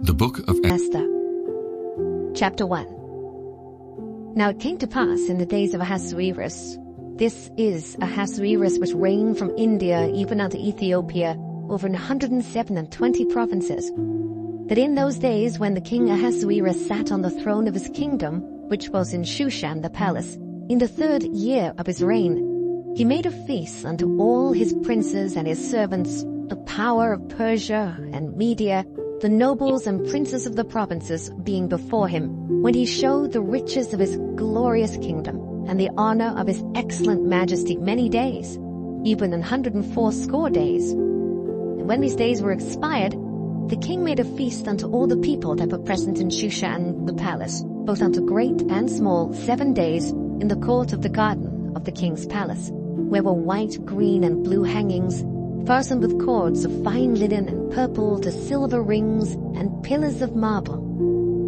The Book of Esther. Chapter 1. Now it came to pass in the days of Ahasuerus, this is Ahasuerus which reigned from India even unto Ethiopia over 127 provinces, that in those days when the king Ahasuerus sat on the throne of his kingdom, which was in Shushan the palace, in the 3rd year of his reign, he made a feast unto all his princes and his servants, the power of Persia and Media, the nobles and princes of the provinces being before him, when he showed the riches of his glorious kingdom, and the honor of his excellent majesty many days, even 180 days. And when these days were expired, the king made a feast unto all the people that were present in Shushan the palace, both unto great and small, 7 days, in the court of the garden of the king's palace, where were white, green, and blue hangings, fastened with cords of fine linen and purple to silver rings and pillars of marble.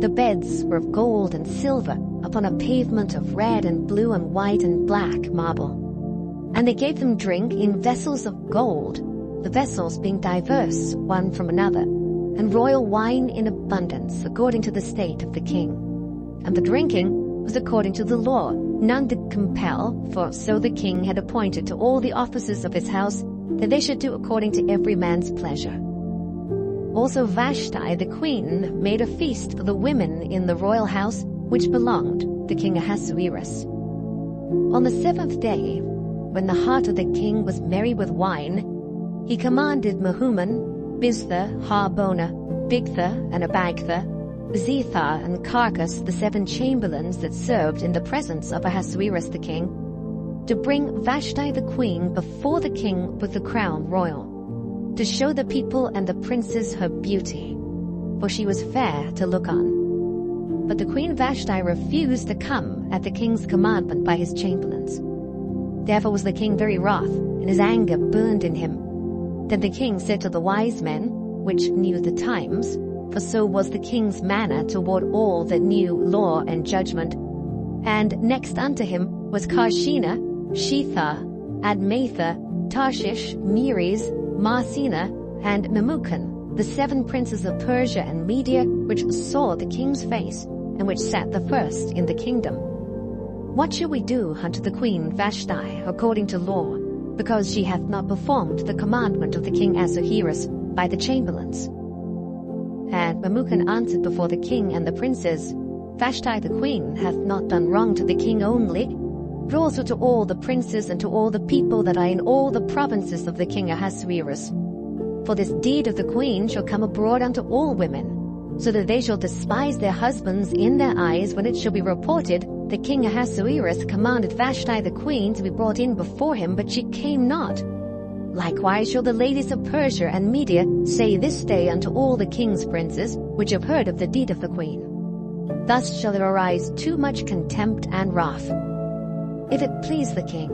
The beds were of gold and silver upon a pavement of red and blue and white and black marble. And they gave them drink in vessels of gold, the vessels being diverse one from another, and royal wine in abundance according to the state of the king. And the drinking was according to the law. None did compel, for so the king had appointed to all the officers of his house that they should do according to every man's pleasure. Also Vashti the queen made a feast for the women in the royal house which belonged to King Ahasuerus. On the 7th day, when the heart of the king was merry with wine, he commanded Mehuman, Biztha, Harbona, Bigtha, and Abagtha, Zethar, and Carcas, the 7 chamberlains that served in the presence of Ahasuerus the king, to bring Vashti the queen before the king with the crown royal, to show the people and the princes her beauty, for she was fair to look on. But the queen Vashti refused to come at the king's commandment by his chamberlains. Therefore was the king very wroth, and his anger burned in him. Then the king said to the wise men, which knew the times, for so was the king's manner toward all that knew law and judgment, and next unto him was Karshena, Shethar, Admatha, Tarshish, Meres, Marsena, and Memucan, the 7 princes of Persia and Media, which saw the king's face, and which sat the first in the kingdom. What shall we do unto the queen Vashti according to law, because she hath not performed the commandment of the king Ahasuerus by the chamberlains? And Memucan answered before the king and the princes, Vashti the queen hath not done wrong to the king only, but also to all the princes and to all the people that are in all the provinces of the king Ahasuerus. For this deed of the queen shall come abroad unto all women, so that they shall despise their husbands in their eyes when it shall be reported that King Ahasuerus commanded Vashti the queen to be brought in before him, but she came not. Likewise shall the ladies of Persia and Media say this day unto all the king's princes, which have heard of the deed of the queen. Thus shall there arise too much contempt and wrath. If it please the king,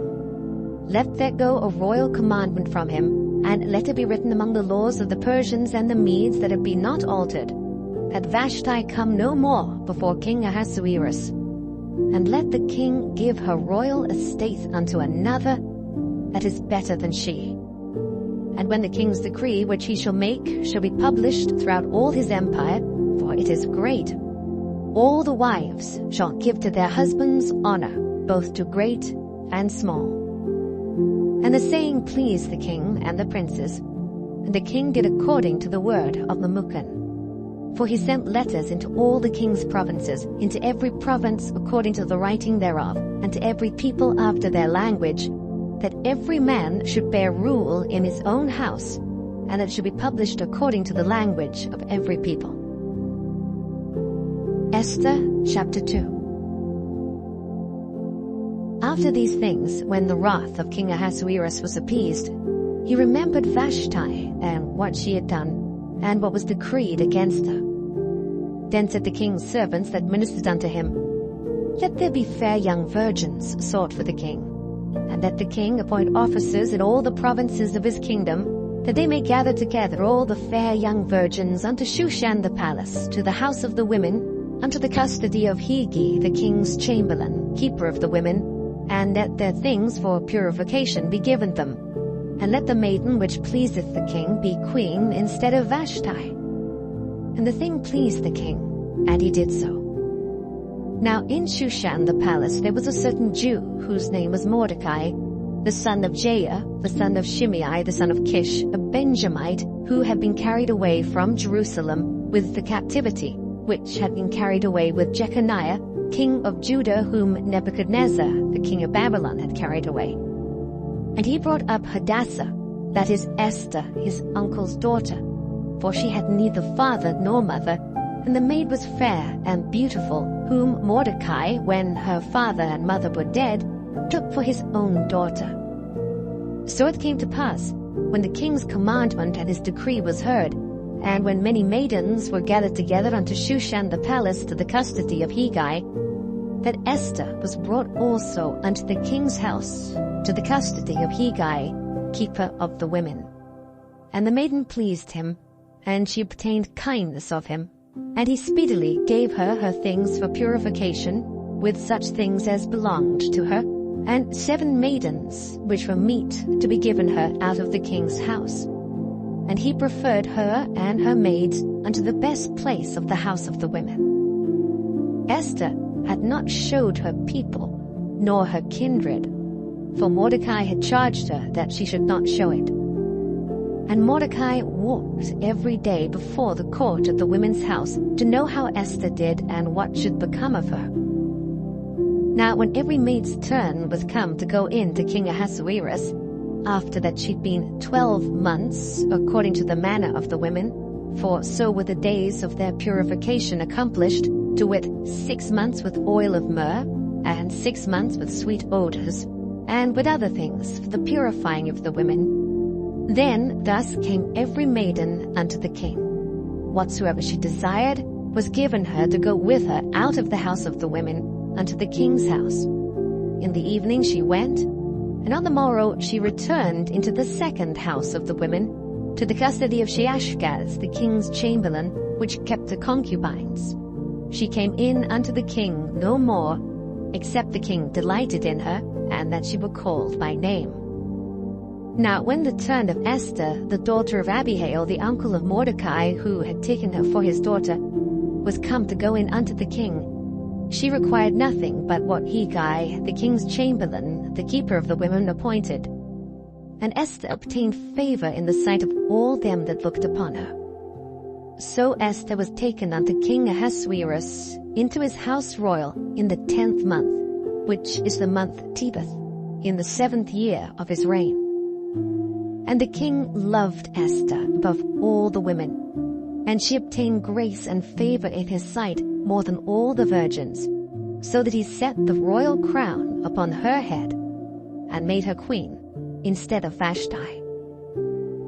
let there go a royal commandment from him, and let it be written among the laws of the Persians and the Medes that it be not altered, that Vashti come no more before King Ahasuerus. And let the king give her royal estate unto another that is better than she. And when the king's decree which he shall make shall be published throughout all his empire, for it is great, all the wives shall give to their husbands honor, both to great and small. And the saying pleased the king and the princes, and the king did according to the word of Memucan. For he sent letters into all the king's provinces, into every province according to the writing thereof, and to every people after their language, that every man should bear rule in his own house, and it should be published according to the language of every people. Esther chapter 2. After these things, when the wrath of King Ahasuerus was appeased, he remembered Vashti and what she had done, and what was decreed against her. Then said the king's servants that ministered unto him, Let there be fair young virgins sought for the king, and let the king appoint officers in all the provinces of his kingdom, that they may gather together all the fair young virgins unto Shushan the palace, to the house of the women, unto the custody of Hegi the king's chamberlain, keeper of the women, and let their things for purification be given them. And let the maiden which pleaseth the king be queen instead of Vashti. And the thing pleased the king, and he did so. Now in Shushan the palace there was a certain Jew, whose name was Mordecai, the son of Jair, the son of Shimei, the son of Kish, a Benjamite, who had been carried away from Jerusalem with the captivity, which had been carried away with Jeconiah, king of Judah, whom Nebuchadnezzar, the king of Babylon, had carried away. And he brought up Hadassah, that is Esther, his uncle's daughter, for she had neither father nor mother, and the maid was fair and beautiful, whom Mordecai, when her father and mother were dead, took for his own daughter. So it came to pass, when the king's commandment and his decree was heard, and when many maidens were gathered together unto Shushan the palace to the custody of Hegai, that Esther was brought also unto the king's house to the custody of Hegai, keeper of the women. And the maiden pleased him, and she obtained kindness of him, and he speedily gave her her things for purification, with such things as belonged to her, and 7 maidens, which were meet to be given her out of the king's house. And he preferred her and her maids unto the best place of the house of the women. Esther had not showed her people, nor her kindred, for Mordecai had charged her that she should not show it. And Mordecai walked every day before the court of the women's house to know how Esther did and what should become of her. Now when every maid's turn was come to go in to King Ahasuerus, after that she'd been 12 months, according to the manner of the women, for so were the days of their purification accomplished, to wit 6 months with oil of myrrh, and 6 months with sweet odors, and with other things for the purifying of the women. Then thus came every maiden unto the king. Whatsoever she desired was given her to go with her out of the house of the women unto the king's house. In the evening she went, and on the morrow she returned into the second house of the women, to the custody of Sheashgaz, the king's chamberlain, which kept the concubines. She came in unto the king no more, except the king delighted in her, and that she were called by name. Now when the turn of Esther, the daughter of Abihail, the uncle of Mordecai, who had taken her for his daughter, was come to go in unto the king, she required nothing but what Hegai, the king's chamberlain, the keeper of the women, appointed. And Esther obtained favor in the sight of all them that looked upon her. So Esther was taken unto King Ahasuerus into his house royal in the 10th month, which is the month Tebeth, in the 7th year of his reign. And the king loved Esther above all the women, and she obtained grace and favor in his sight more than all the virgins, so that he set the royal crown upon her head, and made her queen instead of Vashti.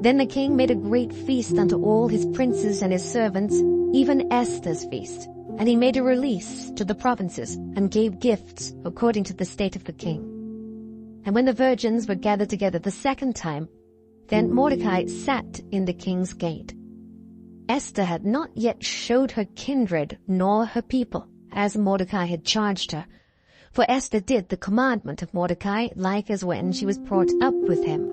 Then the king made a great feast unto all his princes and his servants, even Esther's feast, and he made a release to the provinces, and gave gifts according to the state of the king. And when the virgins were gathered together the second time, then Mordecai sat in the king's gate. Esther had not yet showed her kindred nor her people, as Mordecai had charged her. For Esther did the commandment of Mordecai, like as when she was brought up with him.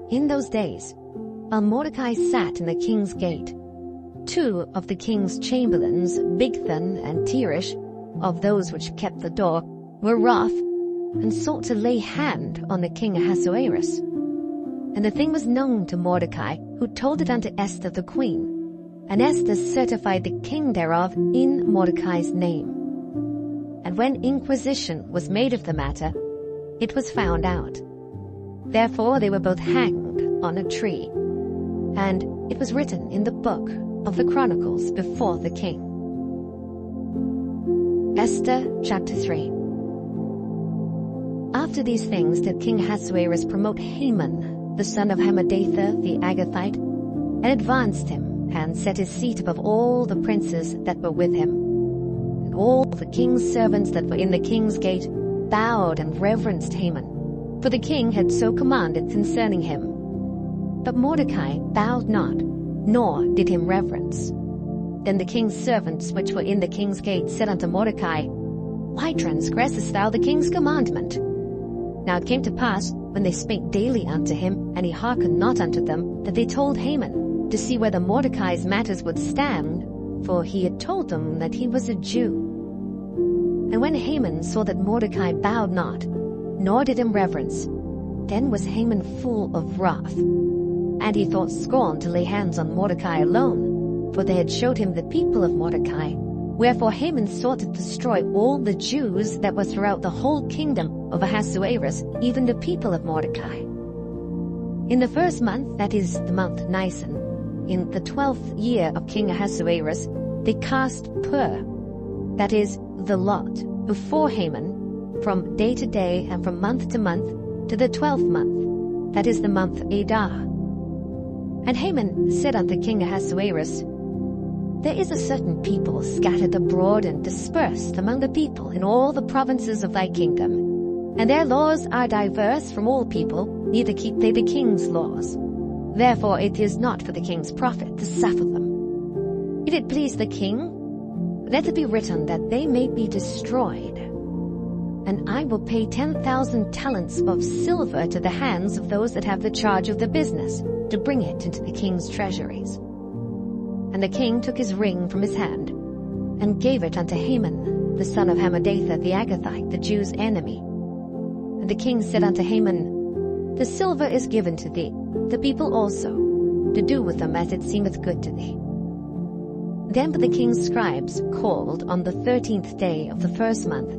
In those days, while Mordecai sat in the king's gate, 2 of the king's chamberlains, Bigthan and Teresh, of those which kept the door, were wroth, and sought to lay hand on the king Ahasuerus. And the thing was known to Mordecai, who told it unto Esther the queen. And Esther certified the king thereof in Mordecai's name. And when inquisition was made of the matter, it was found out. Therefore they were both hanged on a tree. And it was written in the book of the Chronicles before the king. Esther chapter 3. After these things did King Ahasuerus promote Haman, the son of Hammedatha the Agathite, and advanced him, and set his seat above all the princes that were with him. And all the king's servants that were in the king's gate bowed and reverenced Haman, for the king had so commanded concerning him. But Mordecai bowed not, nor did him reverence. Then the king's servants which were in the king's gate said unto Mordecai, Why transgressest thou the king's commandment? Now it came to pass, when they spake daily unto him, and he hearkened not unto them, that they told Haman. to see whether Mordecai's matters would stand, for he had told them that he was a Jew. And when Haman saw that Mordecai bowed not, nor did him reverence, then was Haman full of wrath. And he thought scorn to lay hands on Mordecai alone, for they had showed him the people of Mordecai. Wherefore Haman sought to destroy all the Jews that were throughout the whole kingdom of Ahasuerus, even the people of Mordecai. In the first month, that is the month Nisan, in the 12th year of King Ahasuerus, they cast Pur, that is the lot, before Haman, from day to day and from month to month, to the 12th month, that is the month Adar. And Haman said unto King Ahasuerus, There is a certain people scattered abroad and dispersed among the people in all the provinces of thy kingdom, and their laws are diverse from all people, neither keep they the king's laws. Therefore it is not for the king's profit to suffer them. If it please the king, let it be written that they may be destroyed. And I will pay 10,000 talents of silver to the hands of those that have the charge of the business, to bring it into the king's treasuries. And the king took his ring from his hand, and gave it unto Haman, the son of Hammedatha the Agathite, the Jews' enemy. And the king said unto Haman, The silver is given to thee, the people also, to do with them as it seemeth good to thee. Then were the king's scribes called on the 13th day of the first month,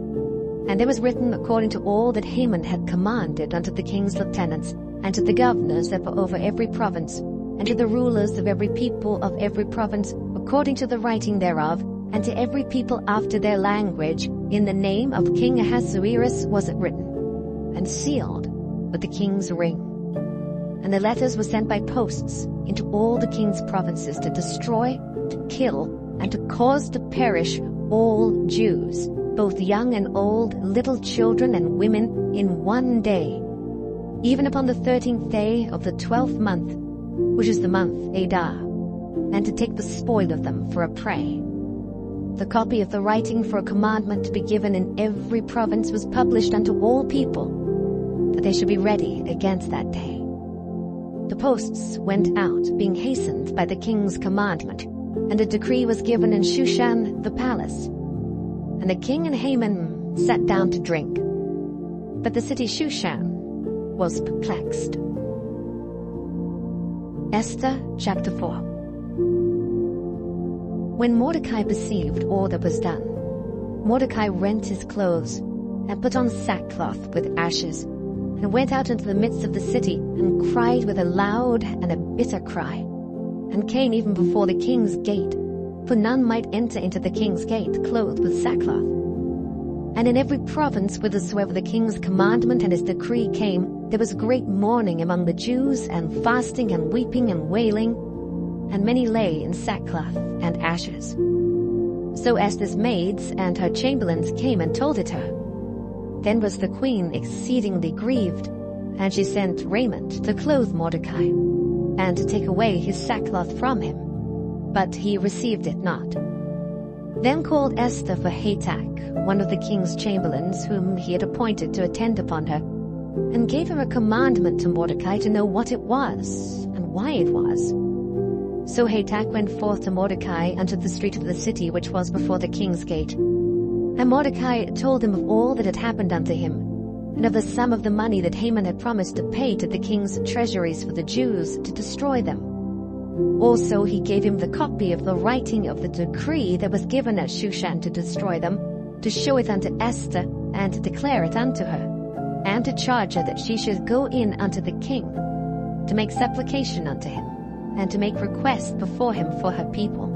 and there was written according to all that Haman had commanded unto the king's lieutenants, and to the governors that were over every province, and to the rulers of every people of every province, according to the writing thereof, and to every people after their language, in the name of King Ahasuerus was it written, and sealed with the king's ring. And the letters were sent by posts into all the king's provinces to destroy, to kill, and to cause to perish all Jews, both young and old, little children and women, in one day, even upon the 13th day of the 12th month, which is the month Adar, and to take the spoil of them for a prey. The copy of the writing for a commandment to be given in every province was published unto all people, that they should be ready against that day. The posts went out, being hastened by the king's commandment, and a decree was given in Shushan the palace. And the king and Haman sat down to drink. But the city Shushan was perplexed. Esther chapter 4. When Mordecai perceived all that was done, Mordecai rent his clothes, and put on sackcloth with ashes, and went out into the midst of the city, and cried with a loud and a bitter cry, and came even before the king's gate, for none might enter into the king's gate clothed with sackcloth. And in every province whithersoever the king's commandment and his decree came, there was great mourning among the Jews, and fasting and weeping and wailing, and many lay in sackcloth and ashes. So Esther's maids and her chamberlains came and told it her. Then was the queen exceedingly grieved, and she sent raiment to clothe Mordecai, and to take away his sackcloth from him. But he received it not. Then called Esther for Hatach, one of the king's chamberlains, whom he had appointed to attend upon her, and gave him a commandment to Mordecai to know what it was, and why it was. So Hatach went forth to Mordecai unto the street of the city which was before the king's gate. And Mordecai told him of all that had happened unto him, and of the sum of the money that Haman had promised to pay to the king's treasuries for the Jews to destroy them. Also he gave him the copy of the writing of the decree that was given at Shushan to destroy them, to show it unto Esther, and to declare it unto her, and to charge her that she should go in unto the king, to make supplication unto him, and to make request before him for her people.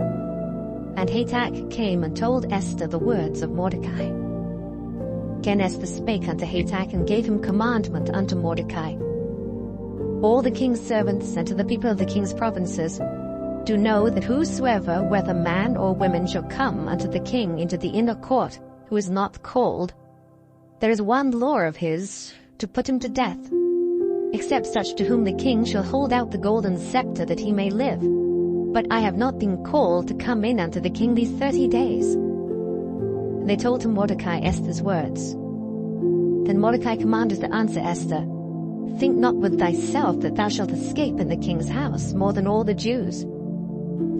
And Hatach came and told Esther the words of Mordecai. Then Esther spake unto Hatach, and gave him commandment unto Mordecai. All the king's servants and to the people of the king's provinces, do know that whosoever, whether man or woman, shall come unto the king into the inner court, who is not called, there is one law of his, to put him to death, except such to whom the king shall hold out the golden scepter that he may live. But I have not been called to come in unto the king these 30 days. And they told to Mordecai Esther's words. Then Mordecai commanded to answer Esther, think not with thyself that thou shalt escape in the king's house more than all the Jews.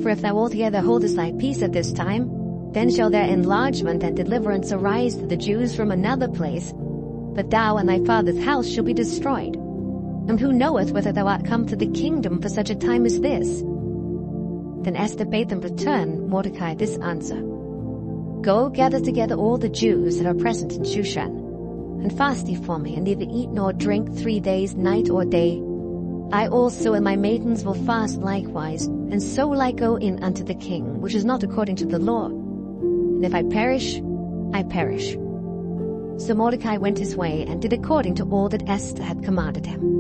For if thou altogether holdest thy peace at this time, then shall their enlargement and deliverance arise to the Jews from another place, but thou and thy father's house shall be destroyed. And who knoweth whether thou art come to the kingdom for such a time as this? Then Esther bade them return Mordecai this answer: Go, gather together all the Jews that are present in Shushan, and fast ye for me, and neither eat nor drink 3 days, night or day. I also and my maidens will fast likewise, and so will I go in unto the king, which is not according to the law. And if I perish, I perish. So Mordecai went his way, and did according to all that Esther had commanded him.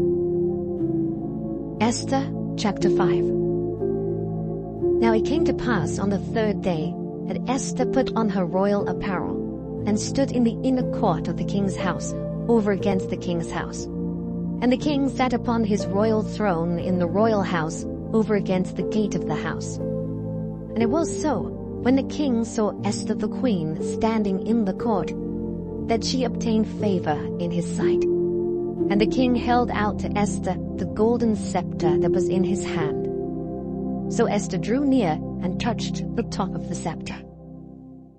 Esther chapter 5. Now it came to pass on the 3rd day that Esther put on her royal apparel, and stood in the inner court of the king's house, over against the king's house. And the king sat upon his royal throne in the royal house, over against the gate of the house. And it was so, when the king saw Esther the queen standing in the court, that she obtained favor in his sight. And the king held out to Esther the golden scepter that was in his hand. So Esther drew near and touched the top of the scepter.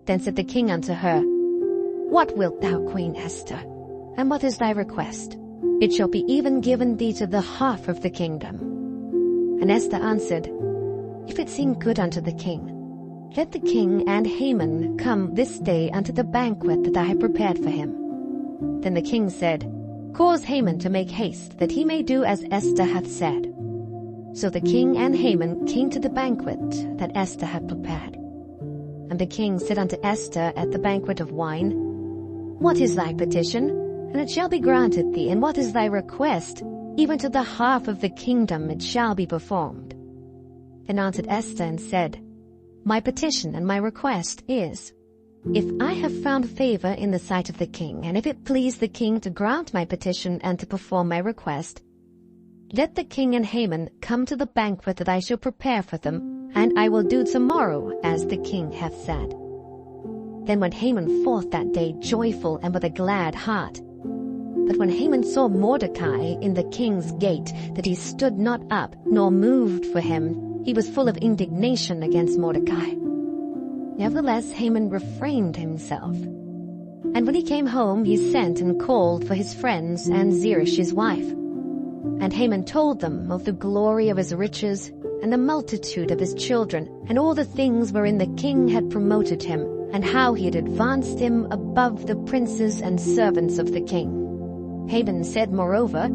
Then said the king unto her, What wilt thou, Queen Esther? And what is thy request? It shall be even given thee to the half of the kingdom. And Esther answered, If it seem good unto the king, let the king and Haman come this day unto the banquet that I have prepared for him. Then the king said, Cause Haman to make haste, that he may do as Esther hath said. So the king and Haman came to the banquet that Esther had prepared. And the king said unto Esther at the banquet of wine, What is thy petition? And it shall be granted thee. And what is thy request? Even to the half of the kingdom it shall be performed. Then answered Esther and said, My petition and my request is, if I have found favor in the sight of the king, and if it please the king to grant my petition and to perform my request, let the king and Haman come to the banquet that I shall prepare for them, and I will do tomorrow as the king hath said. Then went Haman forth that day joyful and with a glad heart. But when Haman saw Mordecai in the king's gate, that he stood not up, nor moved for him, he was full of indignation against Mordecai. Nevertheless Haman refrained himself. And when he came home, he sent and called for his friends and Zeresh his wife. And Haman told them of the glory of his riches, and the multitude of his children, and all the things wherein the king had promoted him, and how he had advanced him above the princes and servants of the king. Haman said moreover,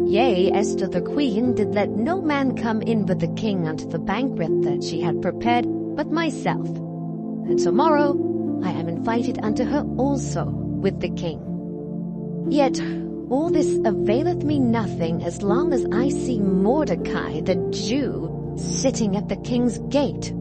Yea, Esther the queen did let no man come in with the king unto the banquet that she had prepared, but myself. And tomorrow I am invited unto her also with the king. Yet all this availeth me nothing as long as I see Mordecai the Jew sitting at the king's gate.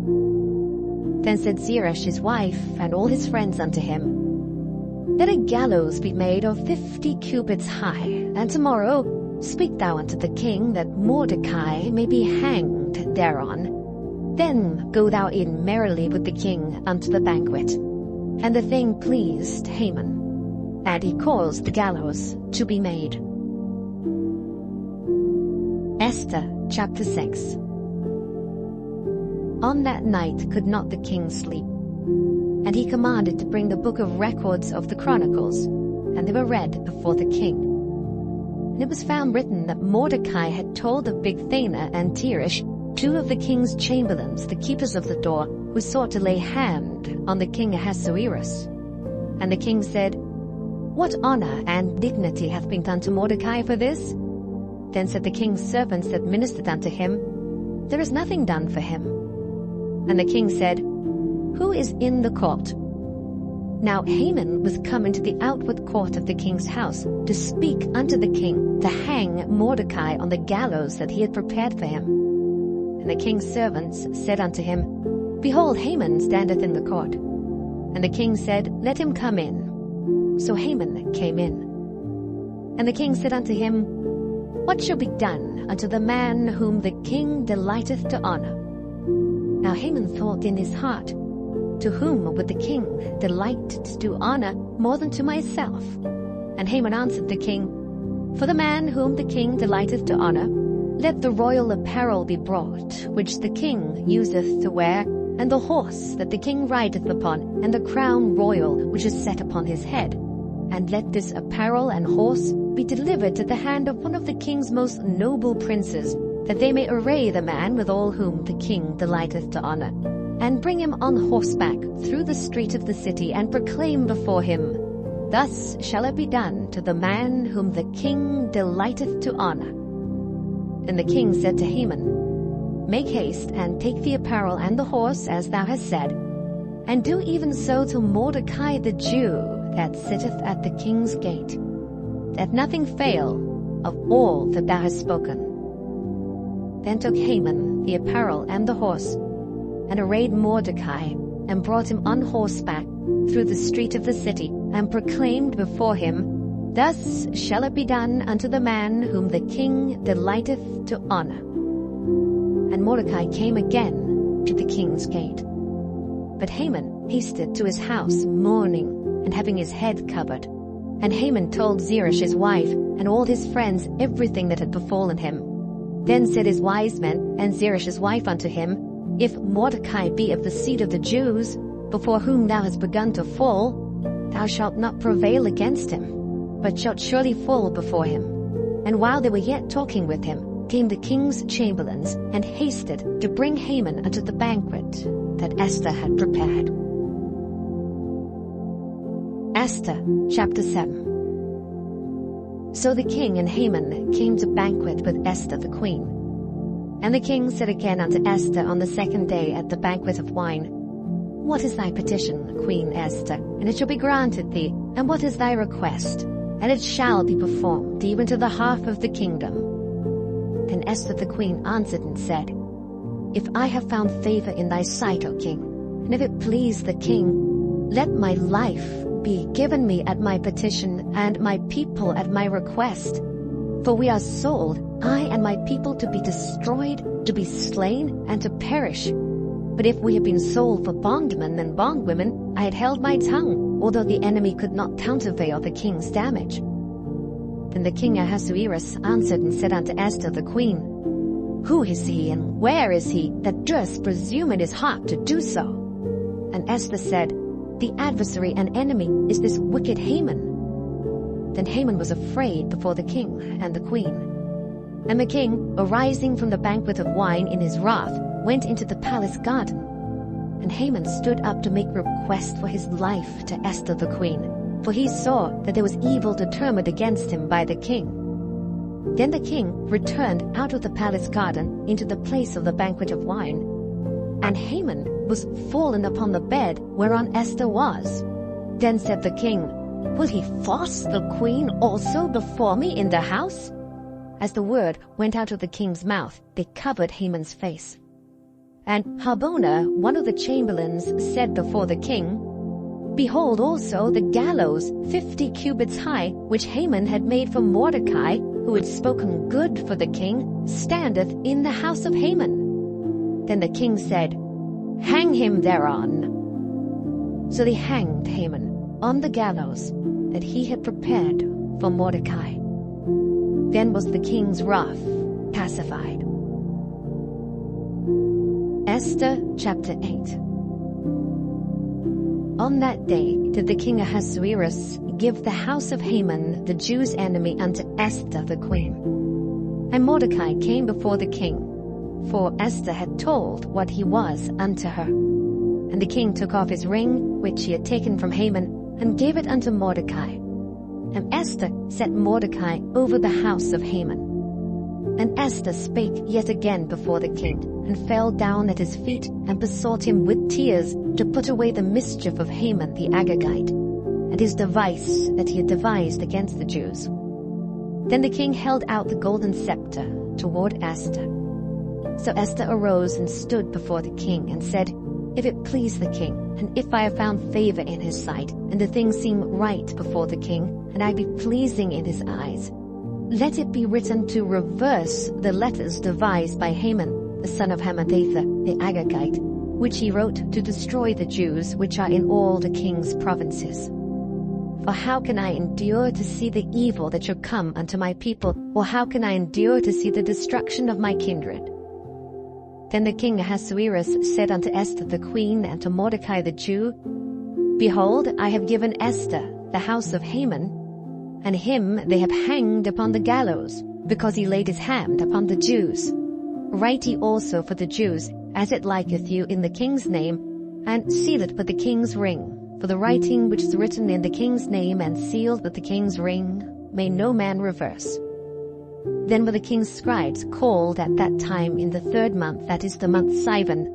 Then said Zeresh his wife and all his friends unto him, Let a gallows be made of 50 cubits high, and tomorrow speak thou unto the king that Mordecai may be hanged thereon. Then go thou in merrily with the king unto the banquet. And the thing pleased Haman, and he caused the gallows to be made. Esther chapter 6. On that night could not the king sleep, and he commanded to bring the book of records of the Chronicles, and they were read before the king. And it was found written that Mordecai had told of Bigthana and Teresh, 2 of the king's chamberlains, the keepers of the door, who sought to lay hand on the king Ahasuerus. And the king said, What honor and dignity hath been done to Mordecai for this? Then said the king's servants that ministered unto him, There is nothing done for him. And the king said, Who is in the court? Now Haman was come into the outward court of the king's house, to speak unto the king, to hang Mordecai on the gallows that he had prepared for him. And the king's servants said unto him, Behold, Haman standeth in the court. And the king said, Let him come in. So Haman came in. And the king said unto him, What shall be done unto the man whom the king delighteth to honor? Now Haman thought in his heart, To whom would the king delight to do honor more than to myself? And Haman answered the king, For the man whom the king delighteth to honor, let the royal apparel be brought, which the king useth to wear, and the horse that the king rideth upon, and the crown royal which is set upon his head. And let this apparel and horse be delivered to the hand of one of the king's most noble princes, that they may array the man with all whom the king delighteth to honor, and bring him on horseback through the street of the city, and proclaim before him, Thus shall it be done to the man whom the king delighteth to honor. And the king said to Haman, Make haste, and take the apparel and the horse, as thou hast said, and do even so to Mordecai the Jew, that sitteth at the king's gate, that nothing fail of all that thou hast spoken. Then took Haman the apparel and the horse, and arrayed Mordecai, and brought him on horseback through the street of the city, and proclaimed before him, Thus shall it be done unto the man whom the king delighteth to honor. And Mordecai came again to the king's gate. But Haman hasted to his house mourning, and having his head covered. And Haman told Zeresh his wife, and all his friends, everything that had befallen him. Then said his wise men and Zeresh's wife unto him, If Mordecai be of the seed of the Jews, before whom thou hast begun to fall, thou shalt not prevail against him, but shalt surely fall before him. And while they were yet talking with him, came the king's chamberlains, and hasted to bring Haman unto the banquet that Esther had prepared. Esther chapter 7. So the king and Haman came to banquet with Esther the queen. And the king said again unto Esther on the second day at the banquet of wine, What is thy petition, Queen Esther? And it shall be granted thee. And what is thy request? And it shall be performed, even to the half of the kingdom. Then Esther the queen answered and said, If I have found favor in thy sight, O king, and if it please the king, let my life be given me at my petition, and my people at my request. For we are sold, I and my people, to be destroyed, to be slain, and to perish. But if we had been sold for bondmen and bondwomen, I had held my tongue, although the enemy could not countervail the king's damage. Then the king Ahasuerus answered and said unto Esther the queen, Who is he, and where is he, that durst presume in his heart to do so? And Esther said, The adversary and enemy is this wicked Haman. Then Haman was afraid before the king and the queen. And the king, arising from the banquet of wine in his wrath, went into the palace garden. And Haman stood up to make request for his life to Esther the queen, for he saw that there was evil determined against him by the king. Then the king returned out of the palace garden into the place of the banquet of wine. And Haman was fallen upon the bed whereon Esther was. Then said the king, Will he force the queen also before me in the house? As the word went out of the king's mouth, they covered Haman's face. And Harbona, one of the chamberlains, said before the king, Behold also the gallows 50 cubits high, which Haman had made for Mordecai, who had spoken good for the king, standeth in the house of Haman. Then the king said, Hang him thereon. So they hanged Haman on the gallows that he had prepared for Mordecai. Then was the king's wrath pacified. Esther chapter 8. On that day did the king Ahasuerus give the house of Haman, the Jews' enemy, unto Esther the queen. And Mordecai came before the king, for Esther had told what he was unto her. And the king took off his ring, which he had taken from Haman, and gave it unto Mordecai. And Esther set Mordecai over the house of Haman. And Esther spake yet again before the king, and fell down at his feet, and besought him with tears to put away the mischief of Haman the Agagite, and his device that he had devised against the Jews. Then the king held out the golden scepter toward Esther. So Esther arose and stood before the king, and said, If it please the king, and if I have found favor in his sight, and the thing seem right before the king, and I be pleasing in his eyes, let it be written to reverse the letters devised by Haman, the son of Hammedatha, the Agagite, which he wrote to destroy the Jews which are in all the king's provinces. For how can I endure to see the evil that shall come unto my people, or how can I endure to see the destruction of my kindred? Then the king Ahasuerus said unto Esther the queen and to Mordecai the Jew, Behold, I have given Esther the house of Haman, and him they have hanged upon the gallows, because he laid his hand upon the Jews. Write ye also for the Jews, as it liketh you in the king's name, and seal it with the king's ring. For the writing which is written in the king's name and sealed with the king's ring may no man reverse. Then were the king's scribes called at that time in the 3rd month, that is the month Sivan,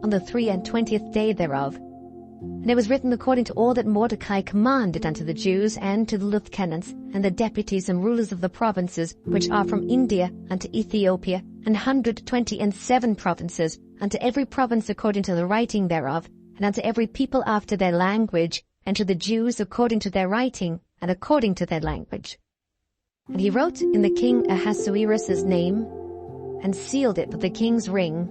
on the 23rd day thereof. And it was written according to all that Mordecai commanded unto the Jews, and to the lieutenants, and the deputies and rulers of the provinces, which are from India unto Ethiopia, 127 provinces, unto every province according to the writing thereof, and unto every people after their language, and to the Jews according to their writing, and according to their language. And he wrote in the king Ahasuerus' name, and sealed it with the king's ring,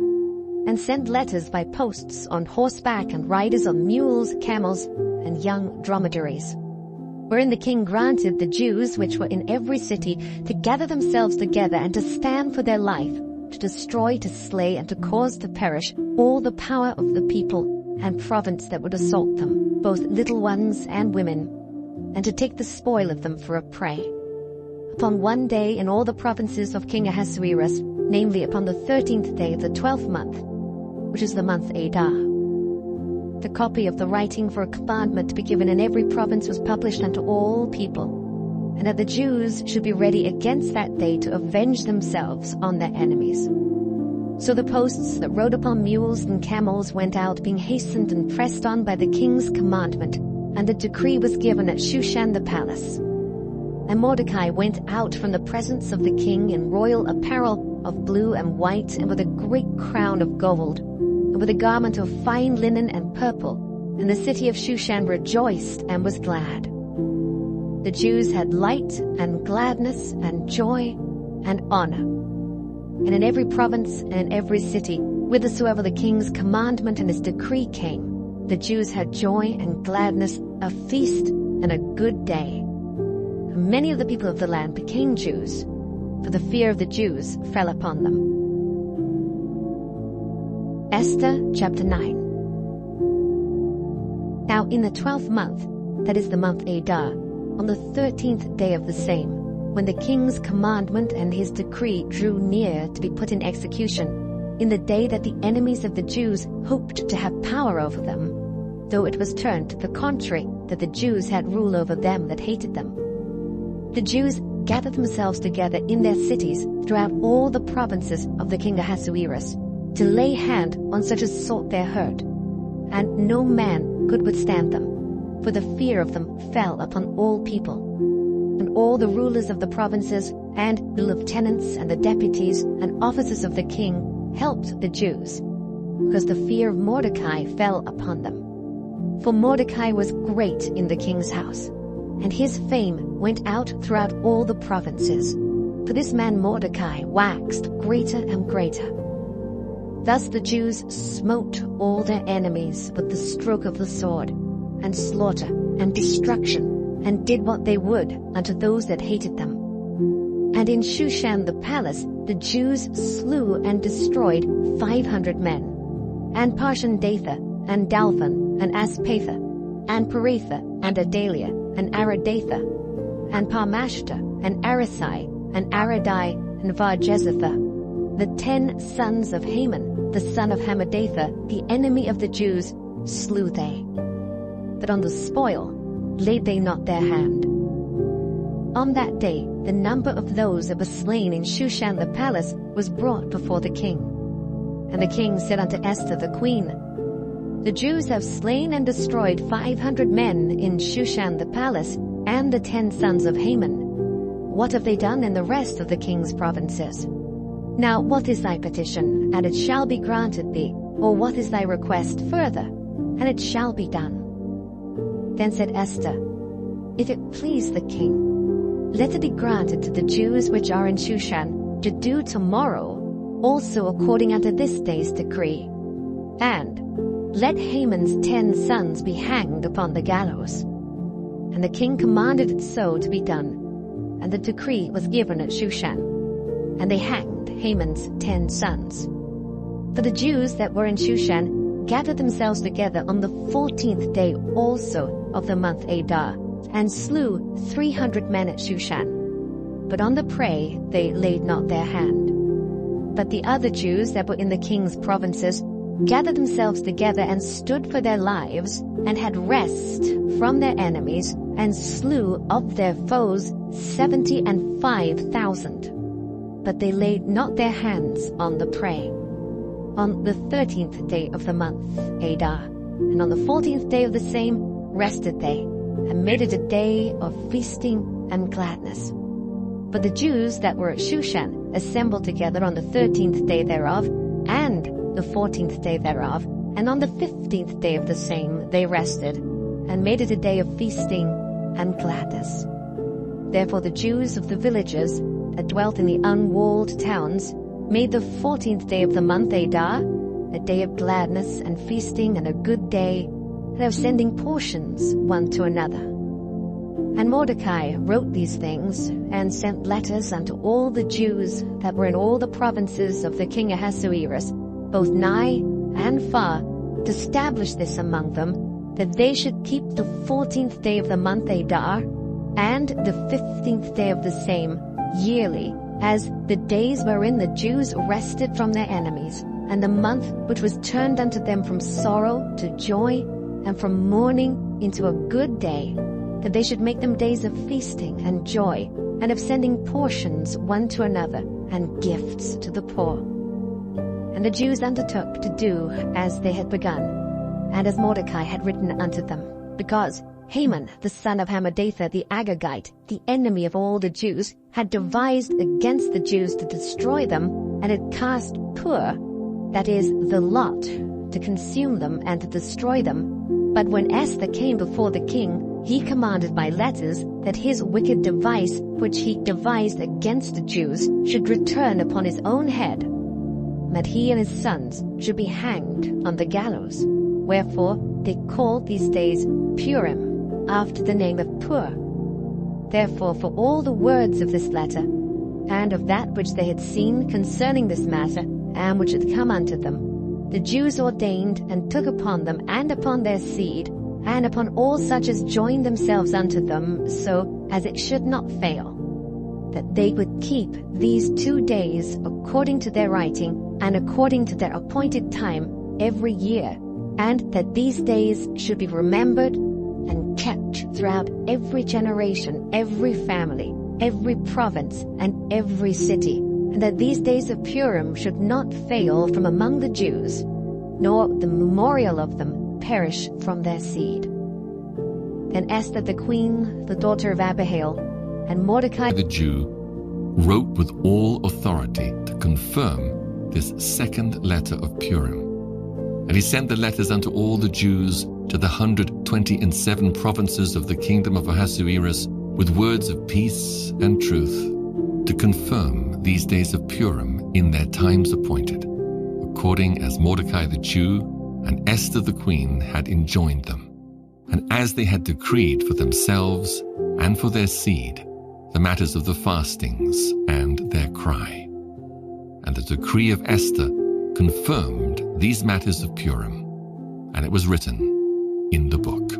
and sent letters by posts on horseback and riders on mules, camels, and young dromedaries, wherein the king granted the Jews which were in every city to gather themselves together and to stand for their life, to destroy, to slay, and to cause to perish all the power of the people and province that would assault them, both little ones and women, and to take the spoil of them for a prey. Upon one day in all the provinces of King Ahasuerus, namely upon the 13th day of the 12th month, which is the month Adar, the copy of the writing for a commandment to be given in every province was published unto all people, and that the Jews should be ready against that day to avenge themselves on their enemies. So the posts that rode upon mules and camels went out, being hastened and pressed on by the king's commandment, and the decree was given at Shushan the palace. And Mordecai went out from the presence of the king in royal apparel of blue and white, and with a great crown of gold, and with a garment of fine linen and purple. And the city of Shushan rejoiced and was glad. The Jews had light and gladness and joy and honor. And in every province and in every city, whithersoever the king's commandment and his decree came, the Jews had joy and gladness, a feast and a good day. And many of the people of the land became Jews, for the fear of the Jews fell upon them. Esther chapter 9. Now in the 12th month, that is the month Adar, on the 13th day of the same, when the king's commandment and his decree drew near to be put in execution, in the day that the enemies of the Jews hoped to have power over them, though it was turned to the contrary, that the Jews had rule over them that hated them. The Jews gathered themselves together in their cities throughout all the provinces of the king Ahasuerus, to lay hand on such as sought their hurt, and no man could withstand them, for the fear of them fell upon all people. And all the rulers of the provinces, and the lieutenants and the deputies and officers of the king helped the Jews, because the fear of Mordecai fell upon them. For Mordecai was great in the king's house, and his fame went out throughout all the provinces. For this man Mordecai waxed greater and greater. Thus the Jews smote all their enemies with the stroke of the sword, and slaughter, and destruction, and did what they would unto those that hated them. And in Shushan the palace the Jews slew and destroyed 500 men, and Parshandatha, and Dalphon, and Aspatha, and Paretha, and Adalia, and Aradatha, and Parmashta, and Arisai, and Aradai, and Varjezatha, the 10 sons of Haman, the son of Hammedatha, the enemy of the Jews, slew they. But on the spoil laid they not their hand. On that day the number of those that were slain in Shushan the palace was brought before the king. And the king said unto Esther the queen, The Jews have slain and destroyed 500 men in Shushan the palace, and the 10 sons of Haman. What have they done in the rest of the king's provinces? Now what is thy petition, and it shall be granted thee, or what is thy request further, and it shall be done. Then said Esther, If it please the king, let it be granted to the Jews which are in Shushan to do tomorrow also according unto this day's decree, and let Haman's 10 sons be hanged upon the gallows. And the king commanded it so to be done. And the decree was given at Shushan. And they hanged Haman's 10 sons. For the Jews that were in Shushan gathered themselves together on the 14th day also of the month Adar, and slew 300 men at Shushan. But on the prey they laid not their hand. But the other Jews that were in the king's provinces gathered themselves together and stood for their lives, and had rest from their enemies, and slew of their foes 75,000. But they laid not their hands on the prey. On the 13th day of the month Adar, and on the 14th day of the same, rested they, and made it a day of feasting and gladness. But the Jews that were at Shushan assembled together on the 13th day thereof, and the 14th day thereof, and on the 15th day of the same they rested, and made it a day of feasting and gladness. Therefore the Jews of the villages that dwelt in the unwalled towns made the 14th day of the month Adar a day of gladness and feasting, and a good day, and of sending portions one to another. And Mordecai wrote these things, and sent letters unto all the Jews that were in all the provinces of the king Ahasuerus, both nigh and far, to establish this among them, that they should keep the 14th day of the month Adar, and the 15th day of the same, yearly, as the days wherein the Jews rested from their enemies, and the month which was turned unto them from sorrow to joy, and from mourning into a good day, that they should make them days of feasting and joy, and of sending portions one to another, and gifts to the poor. And the Jews undertook to do as they had begun, and as Mordecai had written unto them, because Haman, the son of Hammedatha the Agagite, the enemy of all the Jews, had devised against the Jews to destroy them, and had cast pur, that is, the lot, to consume them and to destroy them. But when Esther came before the king, he commanded by letters that his wicked device, which he devised against the Jews, should return upon his own head, that he and his sons should be hanged on the gallows. Wherefore they called these days Purim, after the name of Pur. Therefore for all the words of this letter, and of that which they had seen concerning this matter, and which had come unto them, the Jews ordained and took upon them and upon their seed, and upon all such as joined themselves unto them, so as it should not fail, that they would keep these 2 days according to their writing, and according to their appointed time every year, and that these days should be remembered and kept throughout every generation, every family, every province, and every city, and that these days of Purim should not fail from among the Jews, nor the memorial of them perish from their seed. Then Esther the queen, the daughter of Abihail, and Mordecai the Jew, wrote with all authority to confirm this second letter of Purim. And he sent the letters unto all the Jews to the 127 provinces of the kingdom of Ahasuerus, with words of peace and truth, to confirm these days of Purim in their times appointed, according as Mordecai the Jew and Esther the queen had enjoined them, and as they had decreed for themselves and for their seed the matters of the fastings and their cry. And the decree of Esther confirmed these matters of Purim, and it was written in the book.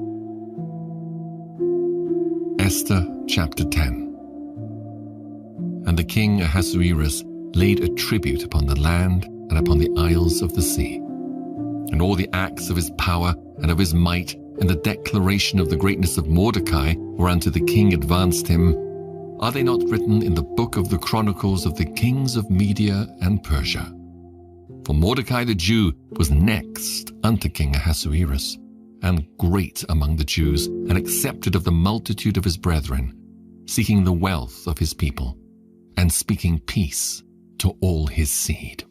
Esther chapter 10. And the king Ahasuerus laid a tribute upon the land and upon the isles of the sea. And all the acts of his power and of his might, and the declaration of the greatness of Mordecai, whereunto the king advanced him, are they not written in the book of the chronicles of the kings of Media and Persia? For Mordecai the Jew was next unto King Ahasuerus, and great among the Jews, and accepted of the multitude of his brethren, seeking the wealth of his people, and speaking peace to all his seed.